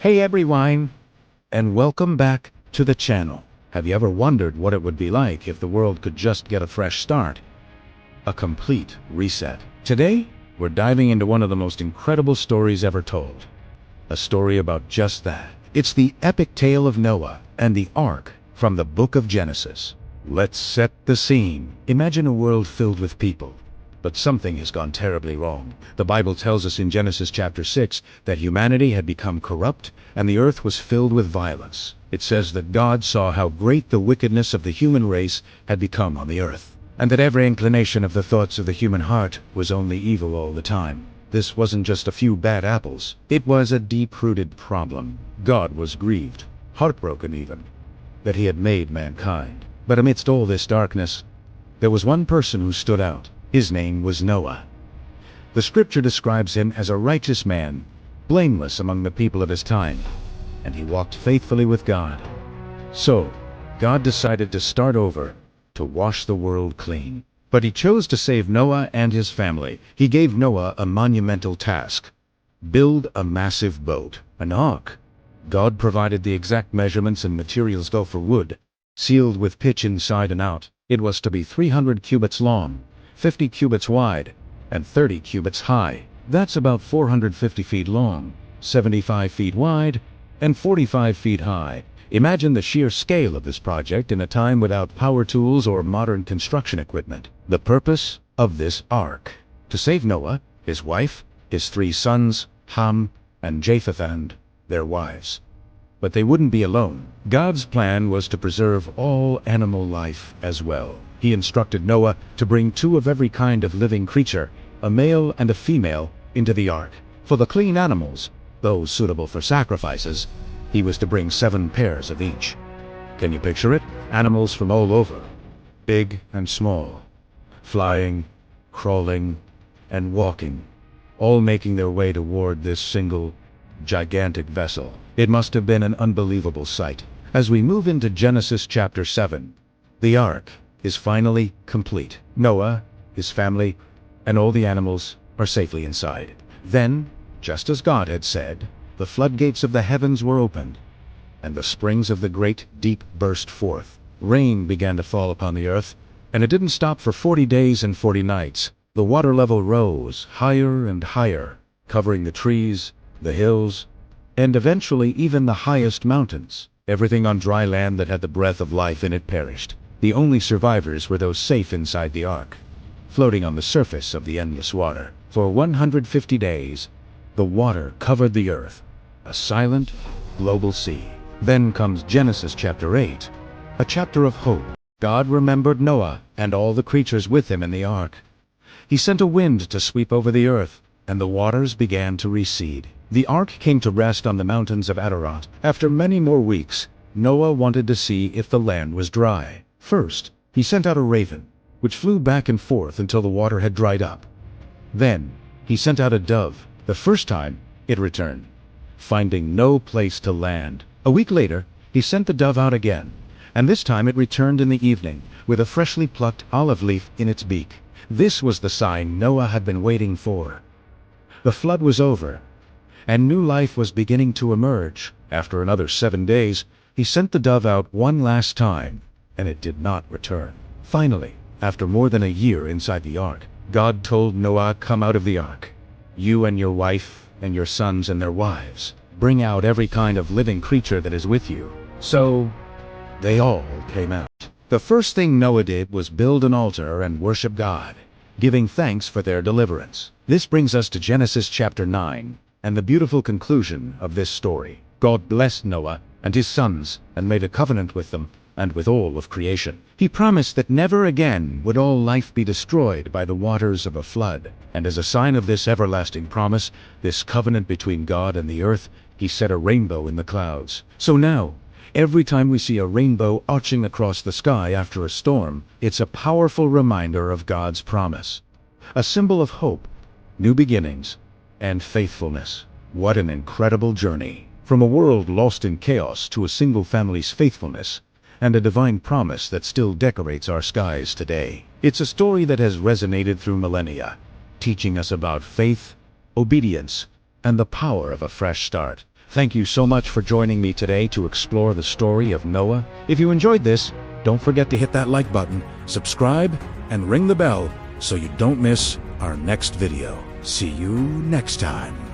Hey everyone, and welcome back to the channel. Have you ever wondered what it would be like if the world could just get a fresh start? A complete reset. Today, we're diving into one of the most incredible stories ever told. A story about just that. It's the epic tale of Noah and the Ark from the book of Genesis. Let's set the scene. Imagine a world filled with people. But something has gone terribly wrong. The Bible tells us in Genesis chapter 6 that humanity had become corrupt and the earth was filled with violence. It says that God saw how great the wickedness of the human race had become on the earth, and that every inclination of the thoughts of the human heart was only evil all the time. This wasn't just a few bad apples. It was a deep-rooted problem. God was grieved, heartbroken even, that he had made mankind. But amidst all this darkness, there was one person who stood out. His name was Noah. The scripture describes him as a righteous man, blameless among the people of his time, and he walked faithfully with God. So, God decided to start over, to wash the world clean. But he chose to save Noah and his family. He gave Noah a monumental task: build a massive boat, an ark. God provided the exact measurements and materials though for wood, sealed with pitch inside and out. It was to be 300 cubits long, 50 cubits wide, and 30 cubits high. That's about 450 feet long, 75 feet wide, and 45 feet high. Imagine the sheer scale of this project in a time without power tools or modern construction equipment. The purpose of this ark: to save Noah, his wife, his 3 sons, Ham and Japheth, and their wives. But they wouldn't be alone. God's plan was to preserve all animal life as well. He instructed Noah to bring 2 of every kind of living creature, a male and a female, into the ark. For the clean animals, those suitable for sacrifices, he was to bring 7 pairs of each. Can you picture it? Animals from all over, big and small, flying, crawling, and walking, all making their way toward this single, gigantic vessel. It must have been an unbelievable sight. As we move into Genesis chapter 7, the ark is finally complete. Noah, his family, and all the animals are safely inside. Then, just as God had said, the floodgates of the heavens were opened, and the springs of the great deep burst forth. Rain began to fall upon the earth, and it didn't stop for 40 days and 40 nights. The water level rose higher and higher, covering the trees, the hills, and eventually even the highest mountains. Everything on dry land that had the breath of life in it perished. The only survivors were those safe inside the ark, floating on the surface of the endless water. For 150 days, the water covered the earth, a silent, global sea. Then comes Genesis chapter 8, a chapter of hope. God remembered Noah and all the creatures with him in the ark. He sent a wind to sweep over the earth, and the waters began to recede. The ark came to rest on the mountains of Ararat. After many more weeks, Noah wanted to see if the land was dry. First, he sent out a raven, which flew back and forth until the water had dried up. Then, he sent out a dove. The first time, it returned, finding no place to land. A week later, he sent the dove out again, and this time it returned in the evening, with a freshly plucked olive leaf in its beak. This was the sign Noah had been waiting for. The flood was over, and new life was beginning to emerge. After another 7 days, he sent the dove out one last time, and it did not return. Finally, after more than a year inside the ark, God told Noah, "Come out of the ark, you and your wife and your sons and their wives. Bring out every kind of living creature that is with you." So, they all came out. The first thing Noah did was build an altar and worship God, giving thanks for their deliverance. This brings us to Genesis chapter 9, and the beautiful conclusion of this story. God blessed Noah and his sons and made a covenant with them and with all of creation. He promised that never again would all life be destroyed by the waters of a flood. And as a sign of this everlasting promise, this covenant between God and the earth, he set a rainbow in the clouds. So now, every time we see a rainbow arching across the sky after a storm, it's a powerful reminder of God's promise. A symbol of hope, new beginnings, and faithfulness. What an incredible journey. From a world lost in chaos to a single family's faithfulness, and a divine promise that still decorates our skies today. It's a story that has resonated through millennia, teaching us about faith, obedience, and the power of a fresh start. Thank you so much for joining me today to explore the story of Noah. If you enjoyed this, don't forget to hit that like button, subscribe, and ring the bell so you don't miss our next video. See you next time.